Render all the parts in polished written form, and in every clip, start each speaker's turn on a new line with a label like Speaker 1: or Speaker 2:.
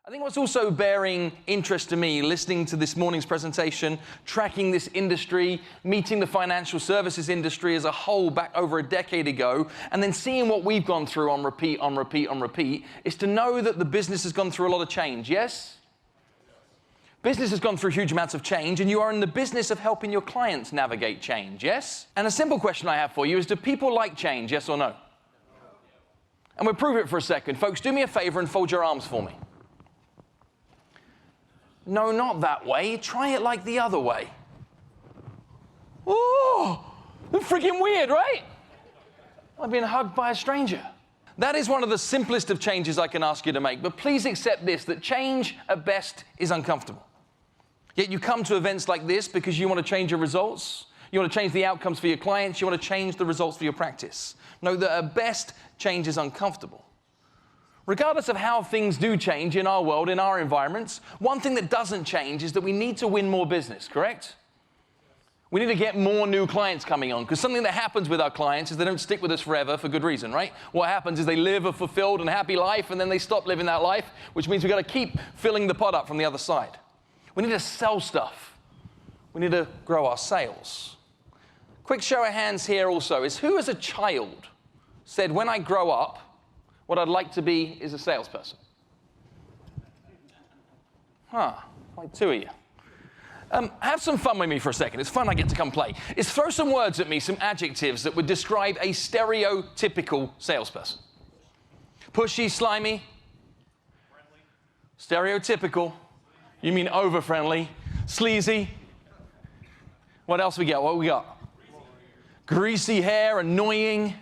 Speaker 1: I think what's also bearing interest to me, listening to this morning's presentation, tracking this industry, meeting the financial services industry as a whole back over a decade ago, and then seeing what we've gone through on repeat, on repeat, on repeat, is to know that the business has gone through a lot of change, yes? Business has gone through huge amounts of change, and you are in the business of helping your clients navigate change, yes? And a simple question I have for you is, do people like change, yes or no? And we'll prove it for a second. Folks, do me a favor and fold your arms for me. No, not that way. Try it like the other way. Oh, that's freaking weird, right? I've been hugged by a stranger. That is one of the simplest of changes I can ask you to make, but please accept this, that change at best is uncomfortable. Yet you come to events like this because you want to change your results, you want to change the outcomes for your clients, you want to change the results for your practice. Know that at best, change is uncomfortable. Regardless of how things do change in our world, in our environments, one thing that doesn't change is that we need to win more business, correct? We need to get more new clients coming on, because something that happens with our clients is they don't stick with us forever for good reason, right? What happens is they live a fulfilled and happy life, and then they stop living that life, which means we've got to keep filling the pot up from the other side. We need to sell stuff. We need to grow our sales. Quick show of hands here also is who as a child said, when I grow up, what I'd like to be is a salesperson? Like two of you. Have some fun with me for a second. It's fun I get to come play. Throw some words at me, some adjectives that would describe a stereotypical salesperson. Pushy, slimy. Friendly. Stereotypical. You mean over-friendly. Sleazy. What else we got? What we got? Greasy hair, annoying.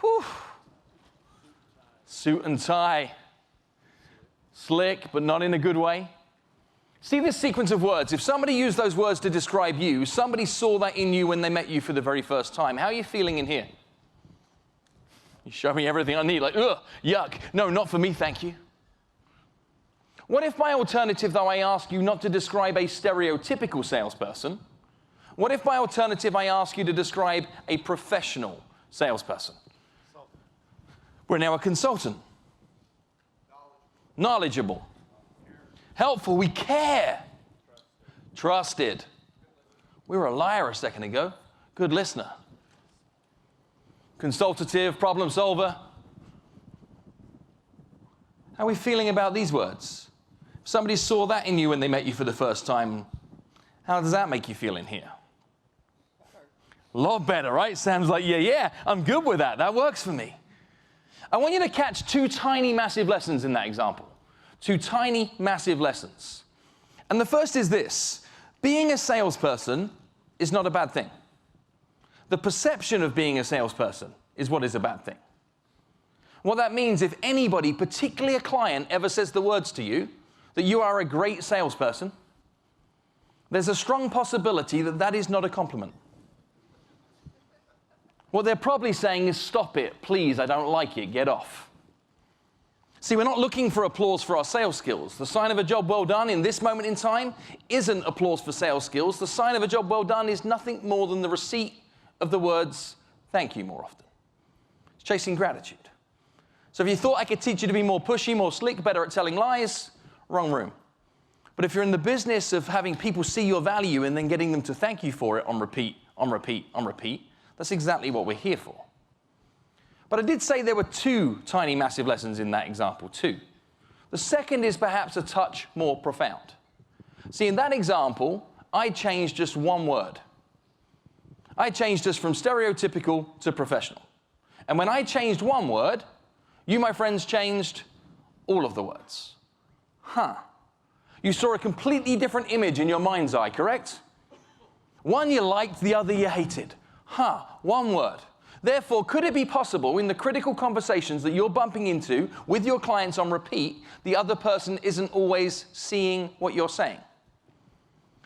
Speaker 1: Whew. Suit and tie. Slick, but not in a good way. See this sequence of words. If somebody used those words to describe you, somebody saw that in you when they met you for the very first time. How are you feeling in here? You show me everything I need, like, ugh, yuck. No, not for me, thank you. What if by alternative, though, I ask you not to describe a stereotypical salesperson? What if by alternative, I ask you to describe a professional salesperson? We're now a consultant. Knowledgeable. Helpful. We care. Trusted. We were a liar a second ago. Good listener. Consultative. Problem solver. How are we feeling about these words? If somebody saw that in you when they met you for the first time, how does that make you feel in here? A lot better, right? Sounds like, yeah, I'm good with that. That works for me. I want you to catch two tiny, massive lessons in that example. Two tiny, massive lessons. And the first is this. Being a salesperson is not a bad thing. The perception of being a salesperson is what is a bad thing. What that means, if anybody, particularly a client, ever says the words to you that you are a great salesperson, there's a strong possibility that that is not a compliment. What they're probably saying is, stop it, please, I don't like it, get off. See, we're not looking for applause for our sales skills. The sign of a job well done in this moment in time isn't applause for sales skills. The sign of a job well done is nothing more than the receipt of the words, thank you, more often. It's chasing gratitude. So if you thought I could teach you to be more pushy, more slick, better at telling lies, wrong room. But if you're in the business of having people see your value and then getting them to thank you for it on repeat, on repeat, on repeat, that's exactly what we're here for. But I did say there were two tiny, massive lessons in that example too. The second is perhaps a touch more profound. See, in that example, I changed just one word. I changed us from stereotypical to professional. And when I changed one word, you, my friends, changed all of the words. You saw a completely different image in your mind's eye, correct? One you liked, the other you hated. One word. Therefore, could it be possible in the critical conversations that you're bumping into with your clients on repeat, the other person isn't always seeing what you're saying?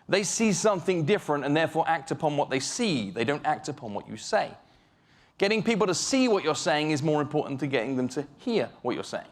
Speaker 1: They see something different and therefore act upon what they see. They don't act upon what you say. Getting people to see what you're saying is more important than getting them to hear what you're saying.